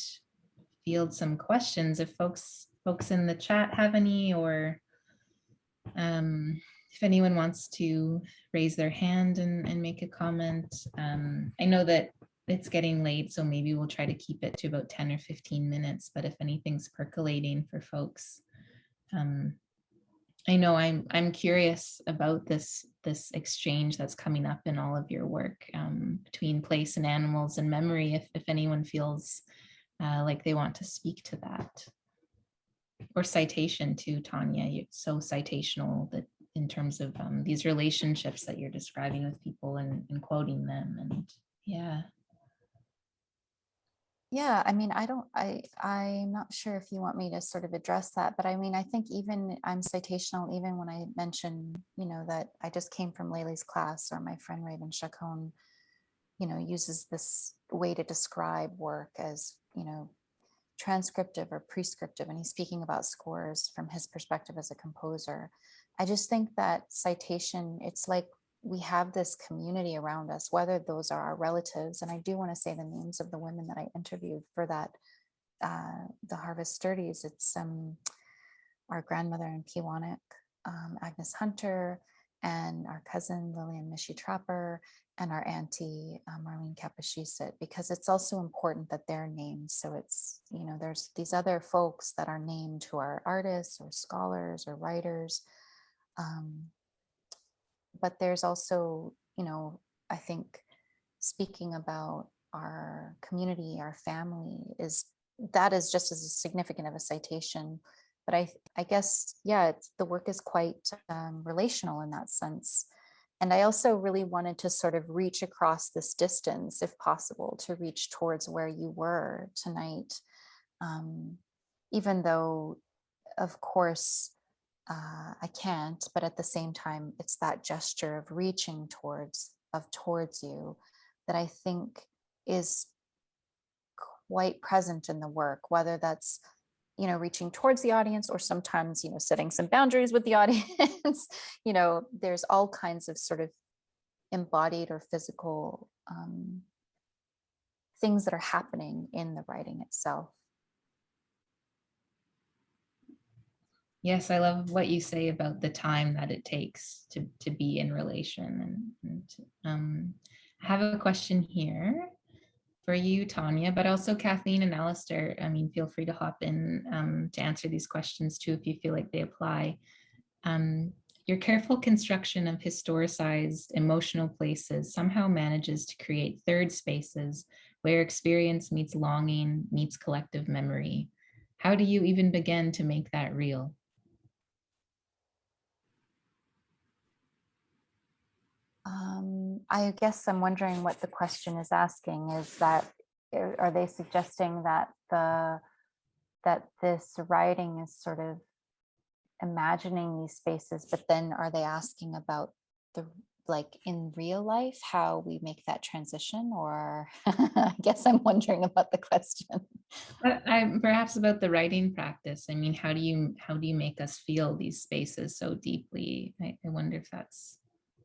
field some questions if folks in the chat have any, or if anyone wants to raise their hand and make a comment. I know that it's getting late, so maybe we'll try to keep it to about 10 or 15 minutes, but if anything's percolating for folks, I know I'm curious about this exchange that's coming up in all of your work between place and animals and memory, if anyone feels like they want to speak to that. Or citation too, Tanya. You're so citational that in terms of these relationships that you're describing with people and quoting them, and yeah. Yeah, I mean, I'm not sure if you want me to sort of address that, but I mean, I think even I'm citational, even when I mention, you know, that I just came from Laylee's class, or my friend Raven Chacon, you know, uses this way to describe work as, you know, transcriptive or prescriptive, and he's speaking about scores from his perspective as a composer. I just think that citation, it's like we have this community around us, whether those are our relatives, and I do want to say the names of the women that I interviewed for that, the Harvest Sturdies. It's our grandmother in Pewanak, Agnes Hunter, and our cousin Lillian Mishi Trapper, and our auntie Marlene Kapashisit, because it's also important that they're named. So it's, you know, there's these other folks that are named who are artists or scholars or writers. But there's also, you know, I think speaking about our community, our family, is just as significant of a citation. But I guess, yeah, the work is quite relational in that sense. And I also really wanted to sort of reach across this distance, if possible, to reach towards where you were tonight. Even though, of course, I can't, but at the same time, it's that gesture of reaching towards you that I think is quite present in the work, whether that's, reaching towards the audience, or sometimes, setting some boundaries with the audience. There's all kinds of sort of embodied or physical things that are happening in the writing itself. Yes, I love what you say about the time that it takes to be in relation. And I have a question here for you, Tanya, but also Kathleen and Alasdair. I mean, feel free to hop in to answer these questions too, if you feel like they apply. Your careful construction of historicized emotional places somehow manages to create third spaces where experience meets longing, meets collective memory. How do you even begin to make that real? I guess I'm wondering what the question is asking. Is that, are they suggesting that this writing is sort of imagining these spaces, but then are they asking about like in real life, how we make that transition? Or I guess I'm wondering about the question. Perhaps about the writing practice. I mean, how do you make us feel these spaces so deeply? I wonder if that's.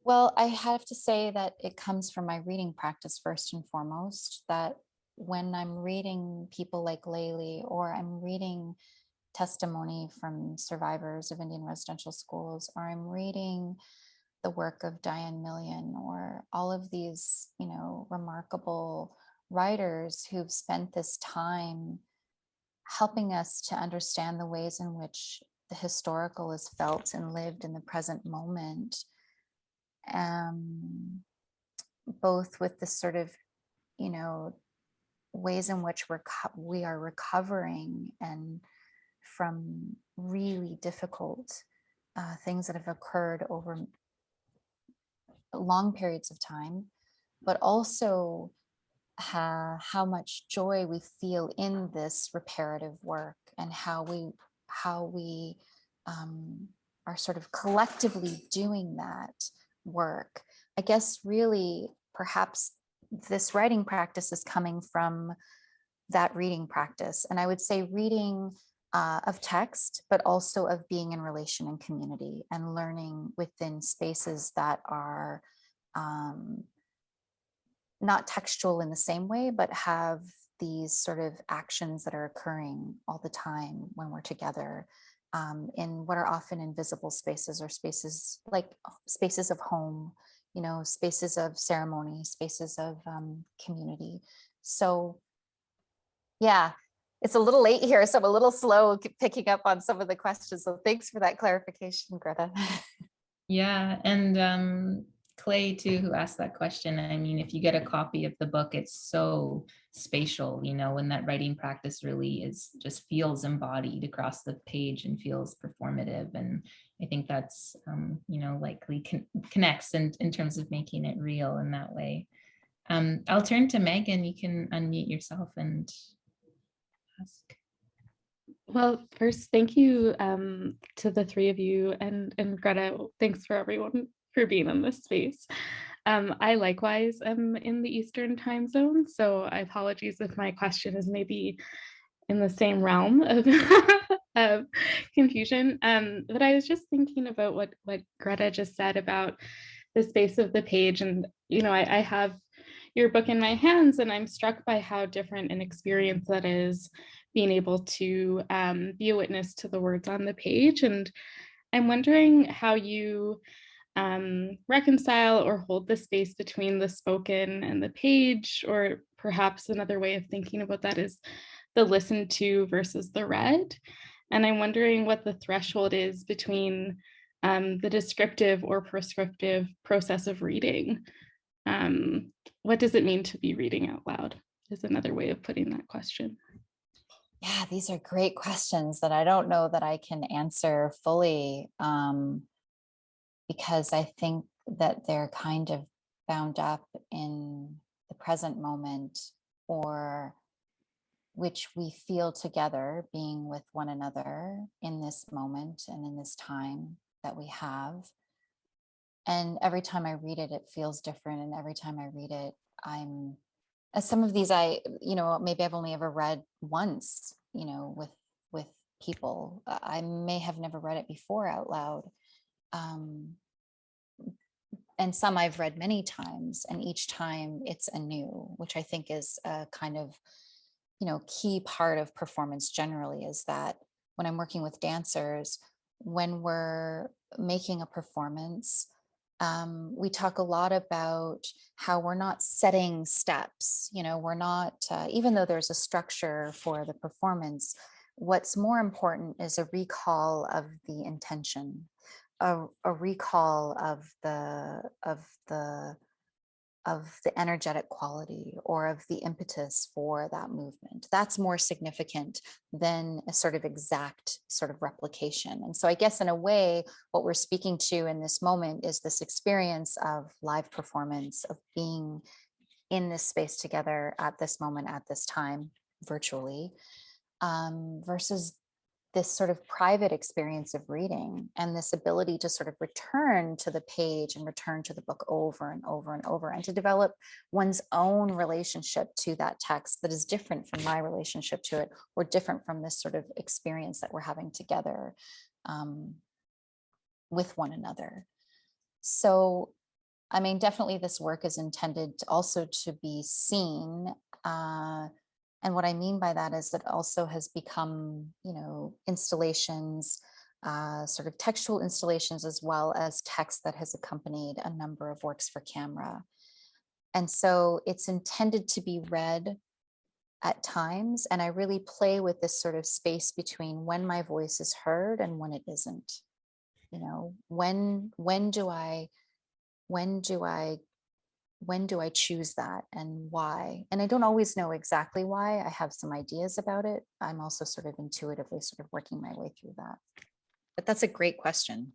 Well, I have to say that it comes from my reading practice first and foremost, that when I'm reading people like Layli, or I'm reading testimony from survivors of Indian residential schools, or I'm reading the work of Diane Million, or all of these, remarkable writers who've spent this time helping us to understand the ways in which the historical is felt and lived in the present moment. Both with the sort of, ways in which we are recovering and from really difficult things that have occurred over long periods of time, but also how much joy we feel in this reparative work, and how we are sort of collectively doing that work. I guess really perhaps this writing practice is coming from that reading practice. And I would say reading of text, but also of being in relation and community, and learning within spaces that are not textual in the same way, but have these sort of actions that are occurring all the time when we're together in what are often invisible spaces, or spaces like spaces of home, spaces of ceremony, spaces of community. So yeah, it's a little late here, so I'm a little slow picking up on some of the questions. So thanks for that clarification, Greta. Yeah, and Clay too, who asked that question. I mean, if you get a copy of the book, it's so spatial, when that writing practice really just feels embodied across the page and feels performative. And I think that's, likely connects in terms of making it real in that way. I'll turn to Megan. You can unmute yourself and ask. Well, first, thank you to the three of you, and Greta, thanks for everyone for being in this space. I likewise am in the Eastern time zone, so I apologize if my question is maybe in the same realm of, of confusion. But I was just thinking about what Greta just said about the space of the page. And, I have your book in my hands, and I'm struck by how different an experience that is, being able to be a witness to the words on the page. And I'm wondering how you reconcile or hold the space between the spoken and the page, or perhaps another way of thinking about that is the listened to versus the read. And I'm wondering what the threshold is between the descriptive or prescriptive process of reading. What does it mean to be reading out loud is another way of putting that question. Yeah, these are great questions that I don't know that I can answer fully, because I think that they're kind of bound up in the present moment, or which we feel together being with one another in this moment and in this time that we have. And every time I read it, it feels different. And every time I read it, some of these maybe I've only ever read once, with people. I may have never read it before out loud. And some I've read many times, and each time it's anew, which I think is a kind of, key part of performance generally, is that when I'm working with dancers, when we're making a performance, we talk a lot about how we're not setting steps, we're not, even though there's a structure for the performance, what's more important is a recall of the intention, a recall of the energetic quality or of the impetus for that movement. That's more significant than a sort of exact sort of replication. And so I guess in a way, what we're speaking to in this moment is this experience of live performance, of being in this space together at this moment, at this time, virtually, versus this sort of private experience of reading, and this ability to sort of return to the page and return to the book over and over and over, and to develop one's own relationship to that text that is different from my relationship to it, or different from this sort of experience that we're having together with one another. So, I mean, definitely this work is intended also to be seen. And what I mean by that is that also has become, installations, sort of textual installations, as well as text that has accompanied a number of works for camera. And so it's intended to be read at times. And I really play with this sort of space between when my voice is heard and when it isn't. When do I choose that, and why? And I don't always know exactly why. I have some ideas about it. I'm also sort of intuitively sort of working my way through that. But that's a great question.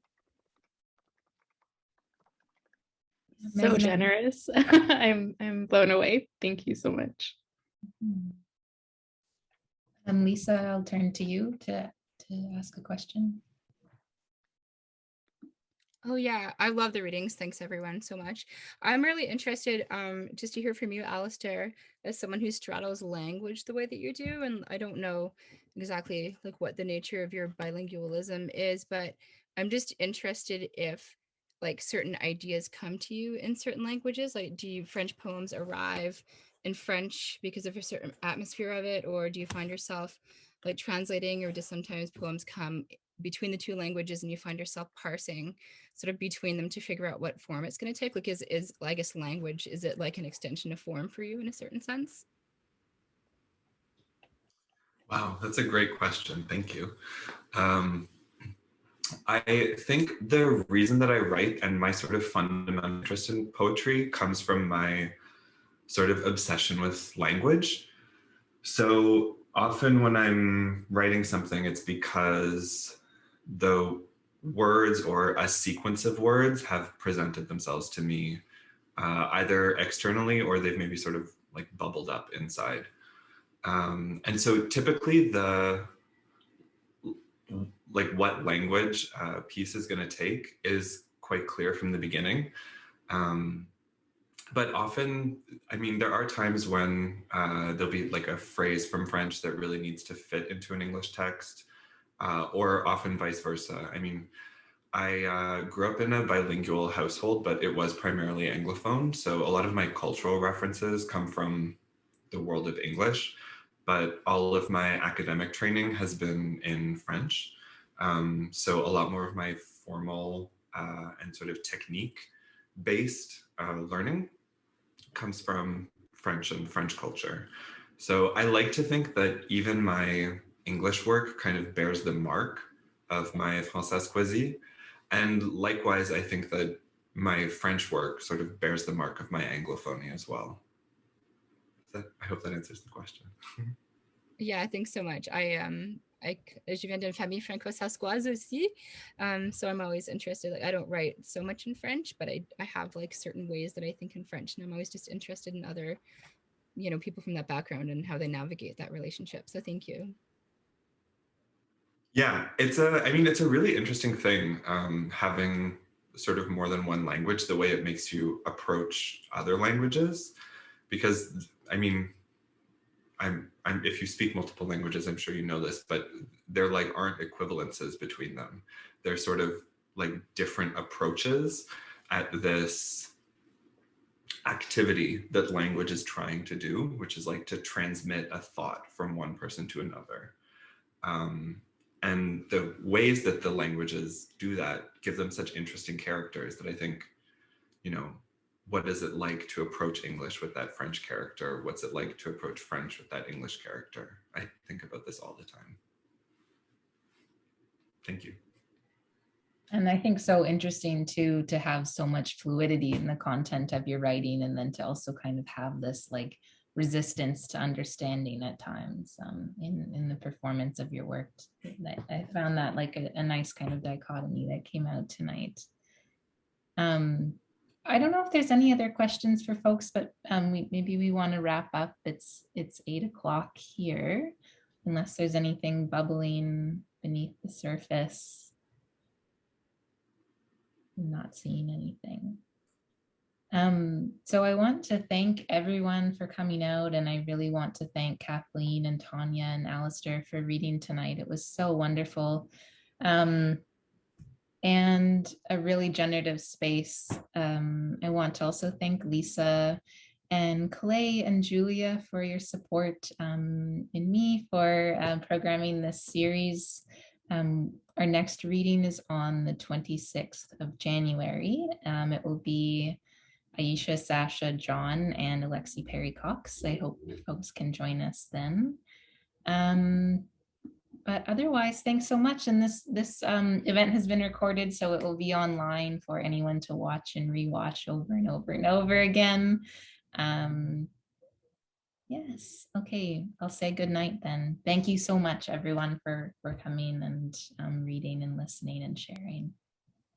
So generous. I'm blown away. Thank you so much. Lisa, I'll turn to you to ask a question. Oh yeah, I love the readings. Thanks everyone so much. I'm really interested just to hear from you, Alasdair, as someone who straddles language the way that you do. And I don't know exactly like what the nature of your bilingualism is, but I'm just interested if like certain ideas come to you in certain languages. Like, do French poems arrive in French because of a certain atmosphere of it? Or do you find yourself like translating, or do sometimes poems come between the two languages and you find yourself parsing sort of between them to figure out what form it's going to take? Like, is I guess language, is it like an extension of form for you in a certain sense? Wow, that's a great question. Thank you. I think the reason that I write and my sort of fundamental interest in poetry comes from my sort of obsession with language. So often when I'm writing something, it's because the words or a sequence of words have presented themselves to me either externally, or they've maybe sort of like bubbled up inside. And so typically what language a piece is going to take is quite clear from the beginning. But often, I mean, there are times when there'll be like a phrase from French that really needs to fit into an English text, or often vice versa. I mean, I grew up in a bilingual household, but it was primarily Anglophone. So a lot of my cultural references come from the world of English, but all of my academic training has been in French. So a lot more of my formal and sort of technique-based learning comes from French and French culture. So I like to think that even my English work kind of bears the mark of my Française Quasi. And likewise, I think that my French work sort of bears the mark of my Anglophony as well. I hope that answers the question. Yeah, thanks so much. Je viens d'une famille franco-sarskoise aussi, so I'm always interested. Like, I don't write so much in French, but I have like certain ways that I think in French, and I'm always just interested in other, people from that background and how they navigate that relationship. So thank you. Yeah, it's a really interesting thing, having sort of more than one language, the way it makes you approach other languages, because I mean, if you speak multiple languages, I'm sure you know this, but there like aren't equivalences between them. They're sort of like different approaches at this activity that language is trying to do, which is like to transmit a thought from one person to another. And the ways that the languages do that give them such interesting characters that I think, you know, what is it like to approach English with that French character? What's it like to approach French with that English character? I think about this all the time. Thank you. And I think so interesting too, to have so much fluidity in the content of your writing, and then to also kind of have this like resistance to understanding at times in the performance of your work. I found that like a nice kind of dichotomy that came out tonight. I don't know if there's any other questions for folks, but maybe we want to wrap up. It's 8 o'clock here, unless there's anything bubbling beneath the surface. I'm not seeing anything. So I want to thank everyone for coming out, and I really want to thank Kathleen and Tanya and Alasdair for reading tonight. It was so wonderful. And a really generative space. I want to also thank Lisa and Clay and Julia for your support in me for programming this series. Our next reading is on the 26th of January. It will be Aisha, Sasha, John, and Alexi Perry Cox. I hope folks can join us then. But otherwise, thanks so much. And this event has been recorded, so it will be online for anyone to watch and rewatch over and over and over again. Yes, okay, I'll say good night then. Thank you so much, everyone, for coming and reading and listening and sharing.